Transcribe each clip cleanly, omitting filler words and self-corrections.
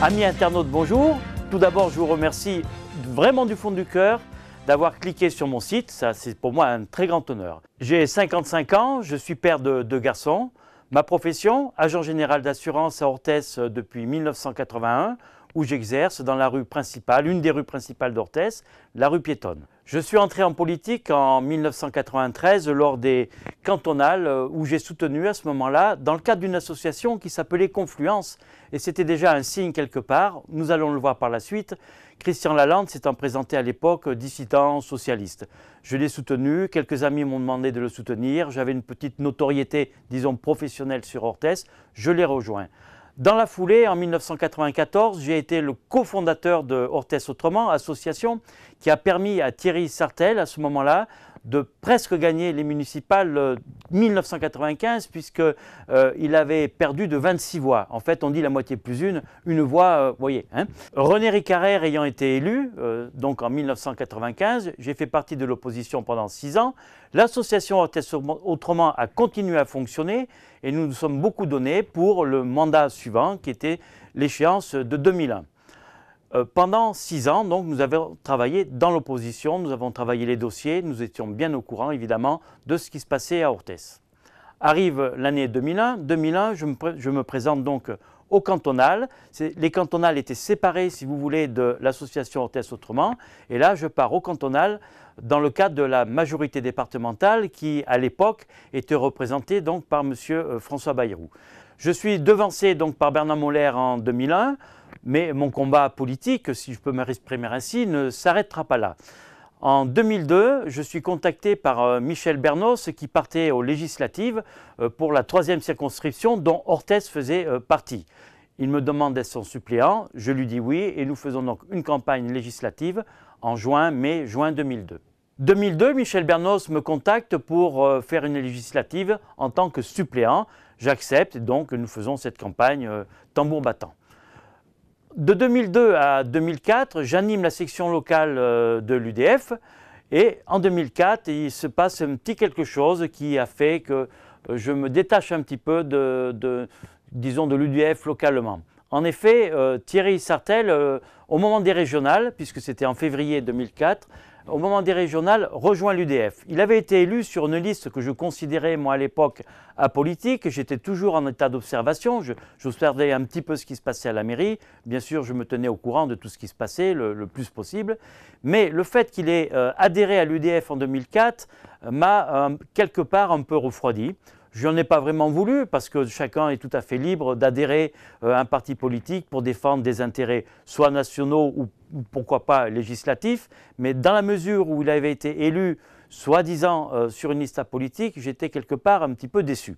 Amis internautes, bonjour. Tout d'abord, je vous remercie vraiment du fond du cœur d'avoir cliqué sur mon site. Ça, c'est pour moi un très grand honneur. J'ai 55 ans, je suis père de deux garçons. Ma profession, agent général d'assurance à Orthès depuis 1981, où j'exerce dans la rue principale, une des rues principales d'Orthès, la rue piétonne. Je suis entré en politique en 1993 lors des cantonales où j'ai soutenu à ce moment-là, dans le cadre d'une association qui s'appelait Confluence. Et c'était déjà un signe quelque part, nous allons le voir par la suite. Christian Lalande s'étant présenté à l'époque dissident socialiste. Je l'ai soutenu, quelques amis m'ont demandé de le soutenir, j'avais une petite notoriété, disons professionnelle sur Orthès, je l'ai rejoint. Dans la foulée, en 1994, j'ai été le cofondateur de Orthès Autrement, association qui a permis à Thierry Sartel, à ce moment-là, de presque gagner les municipales 1995, puisqu'il avait perdu de 26 voix. En fait, on dit la moitié plus une voix, vous voyez. Hein. René Ricarère ayant été élu, donc en 1995, j'ai fait partie de l'opposition pendant 6 ans. L'association Orthès Autrement a continué à fonctionner et nous nous sommes beaucoup donnés pour le mandat suivant, qui était l'échéance de 2001. Pendant 6 ans, donc, nous avons travaillé dans l'opposition, nous avons travaillé les dossiers, nous étions bien au courant, évidemment, de ce qui se passait à Orthès. Arrive l'année 2001. 2001, je me présente donc au cantonal. Les cantonales étaient séparées, si vous voulez, de l'association Orthès Autrement. Et là, je pars au cantonal dans le cadre de la majorité départementale qui, à l'époque, était représentée donc par M. François Bayrou. Je suis devancé donc par Bernard Moller en 2001. Mais mon combat politique, si je peux m'exprimer ainsi, ne s'arrêtera pas là. En 2002, je suis contacté par Michel Bernos qui partait aux législatives pour la 3e circonscription dont Orthès faisait partie. Il me demande d'être son suppléant, je lui dis oui et nous faisons donc une campagne législative en mai-juin 2002. 2002, Michel Bernos me contacte pour faire une législative en tant que suppléant. J'accepte et donc nous faisons cette campagne tambour battant. De 2002 à 2004, j'anime la section locale de l'UDF et en 2004, il se passe un petit quelque chose qui a fait que je me détache un petit peu disons, de l'UDF localement. En effet, Thierry Sartel, au moment des régionales, puisque c'était en février 2004, au moment des régionales, rejoint l'UDF. Il avait été élu sur une liste que je considérais, moi, à l'époque, apolitique. J'étais toujours en état d'observation. J'observais un petit peu ce qui se passait à la mairie. Bien sûr, je me tenais au courant de tout ce qui se passait le plus possible. Mais le fait qu'il ait adhéré à l'UDF en 2004 m'a quelque part un peu refroidi. Je n'en ai pas vraiment voulu parce que chacun est tout à fait libre d'adhérer à un parti politique pour défendre des intérêts soit nationaux ou pourquoi pas législatifs. Mais dans la mesure où il avait été élu soi-disant sur une liste apolitique, j'étais quelque part un petit peu déçu.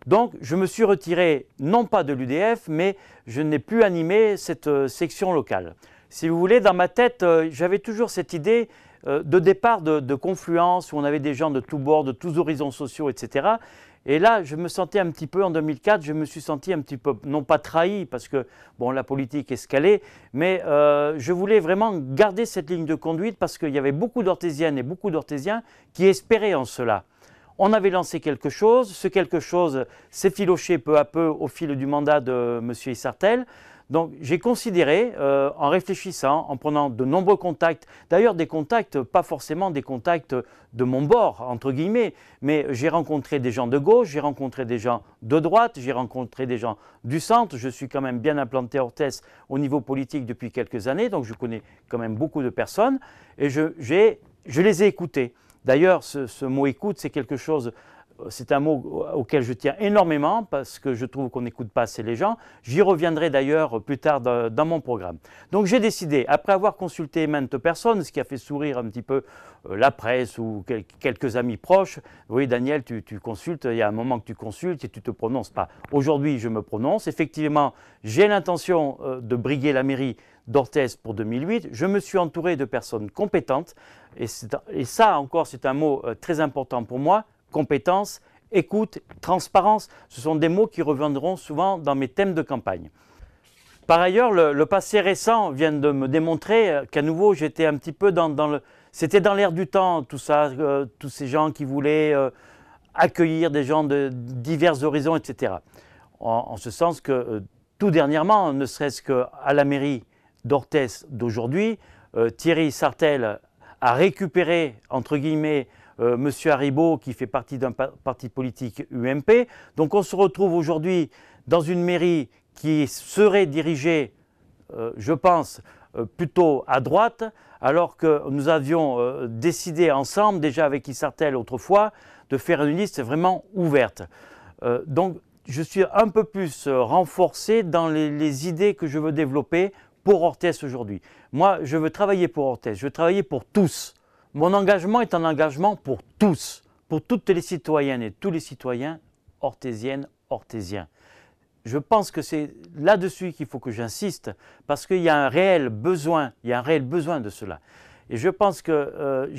Donc je me suis retiré non pas de l'UDF, mais je n'ai plus animé cette section locale. Si vous voulez, dans ma tête, j'avais toujours cette idée de départ de Confluence où on avait des gens de tous bords, de tous horizons sociaux, etc. Et là, je me sentais un petit peu, en 2004, je me suis senti un petit peu, non pas trahi, parce que bon, la politique est ce qu'elle est, mais je voulais vraiment garder cette ligne de conduite parce qu'il y avait beaucoup d'Orthésiennes et beaucoup d'Orthésiens qui espéraient en cela. On avait lancé quelque chose, ce quelque chose s'est filoché peu à peu au fil du mandat de M. Sartel. Donc j'ai considéré, en réfléchissant, en prenant de nombreux contacts, d'ailleurs des contacts, pas forcément des contacts de mon bord, entre guillemets, mais j'ai rencontré des gens de gauche, j'ai rencontré des gens de droite, j'ai rencontré des gens du centre, je suis quand même bien implanté à Orthès au niveau politique depuis quelques années, donc je connais quand même beaucoup de personnes, et je les ai écoutés. D'ailleurs, ce mot « écoute », c'est quelque chose... C'est un mot auquel je tiens énormément parce que je trouve qu'on n'écoute pas assez les gens. J'y reviendrai d'ailleurs plus tard dans mon programme. Donc j'ai décidé, après avoir consulté maintes personnes, ce qui a fait sourire un petit peu la presse ou quelques amis proches, oui Daniel, tu consultes, il y a un moment que tu consultes et tu ne te prononces pas. Aujourd'hui, je me prononce. Effectivement, j'ai l'intention de briguer la mairie d'Orthès pour 2008. Je me suis entouré de personnes compétentes et ça encore, c'est un mot très important pour moi. Compétence, écoute, transparence, ce sont des mots qui reviendront souvent dans mes thèmes de campagne. Par ailleurs, le passé récent vient de me démontrer qu'à nouveau j'étais un petit peu c'était dans l'air du temps, tout ça, tous ces gens qui voulaient accueillir des gens de divers horizons, etc. En ce sens que tout dernièrement, ne serait-ce qu'à la mairie d'Orthez d'aujourd'hui, Thierry Sartel a récupéré, entre guillemets, M. Haribo qui fait partie d'un parti politique UMP. Donc on se retrouve aujourd'hui dans une mairie qui serait dirigée, je pense, plutôt à droite, alors que nous avions décidé ensemble, déjà avec Sartel autrefois, de faire une liste vraiment ouverte. Donc je suis un peu plus renforcé dans les idées que je veux développer pour Orthez aujourd'hui. Moi, je veux travailler pour Orthez, je veux travailler pour tous. Mon engagement est un engagement pour tous, pour toutes les citoyennes et tous les citoyens orthésiennes, orthésiens. Je pense que c'est là-dessus qu'il faut que j'insiste, parce qu'il y a un réel besoin, de cela. Et je pense que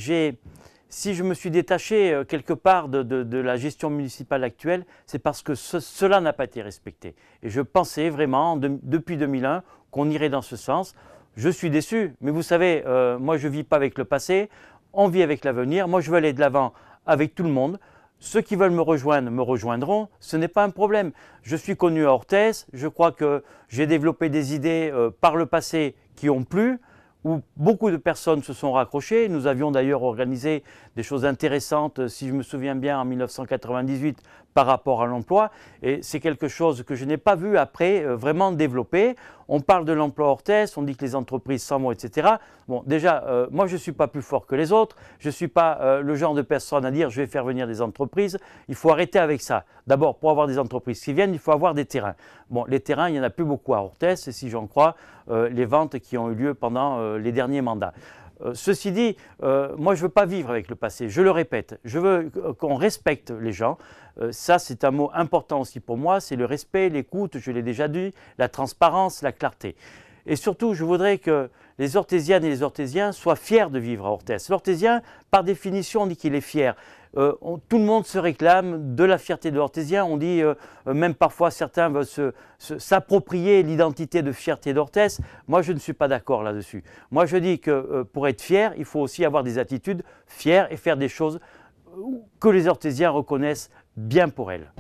si je me suis détaché quelque part de la gestion municipale actuelle, c'est parce que cela n'a pas été respecté. Et je pensais vraiment, depuis 2001, qu'on irait dans ce sens. Je suis déçu, mais vous savez, moi je ne vis pas avec le passé, on vit avec l'avenir. Moi je veux aller de l'avant avec tout le monde. Ceux qui veulent me rejoindre me rejoindront, ce n'est pas un problème. Je suis connu à Orthez, je crois que j'ai développé des idées par le passé qui ont plu, où beaucoup de personnes se sont raccrochées. Nous avions d'ailleurs organisé des choses intéressantes, si je me souviens bien, en 1998 par rapport à l'emploi. Et c'est quelque chose que je n'ai pas vu après vraiment développer. On parle de l'emploi Orthez, on dit que les entreprises s'en vont, etc. Bon, déjà, moi je ne suis pas plus fort que les autres. Je ne suis pas le genre de personne à dire je vais faire venir des entreprises. Il faut arrêter avec ça. D'abord, pour avoir des entreprises qui viennent, il faut avoir des terrains. Bon, les terrains, il n'y en a plus beaucoup à Orthez, si j'en crois, les ventes qui ont eu lieu pendant les derniers mandats. Ceci dit, moi je ne veux pas vivre avec le passé, je le répète, je veux qu'on respecte les gens. Ça c'est un mot important aussi pour moi, c'est le respect, l'écoute, je l'ai déjà dit, la transparence, la clarté. Et surtout, je voudrais que les Orthésiennes et les Orthésiens soient fiers de vivre à Orthez. L'Orthésien, par définition, on dit qu'il est fier. Tout le monde se réclame de la fierté de l'Orthésien. On dit, même parfois certains veulent s'approprier l'identité de fierté d'Orthez. Moi, je ne suis pas d'accord là-dessus. Moi, je dis que pour être fier, il faut aussi avoir des attitudes fières et faire des choses que les Orthésiens reconnaissent bien pour elles.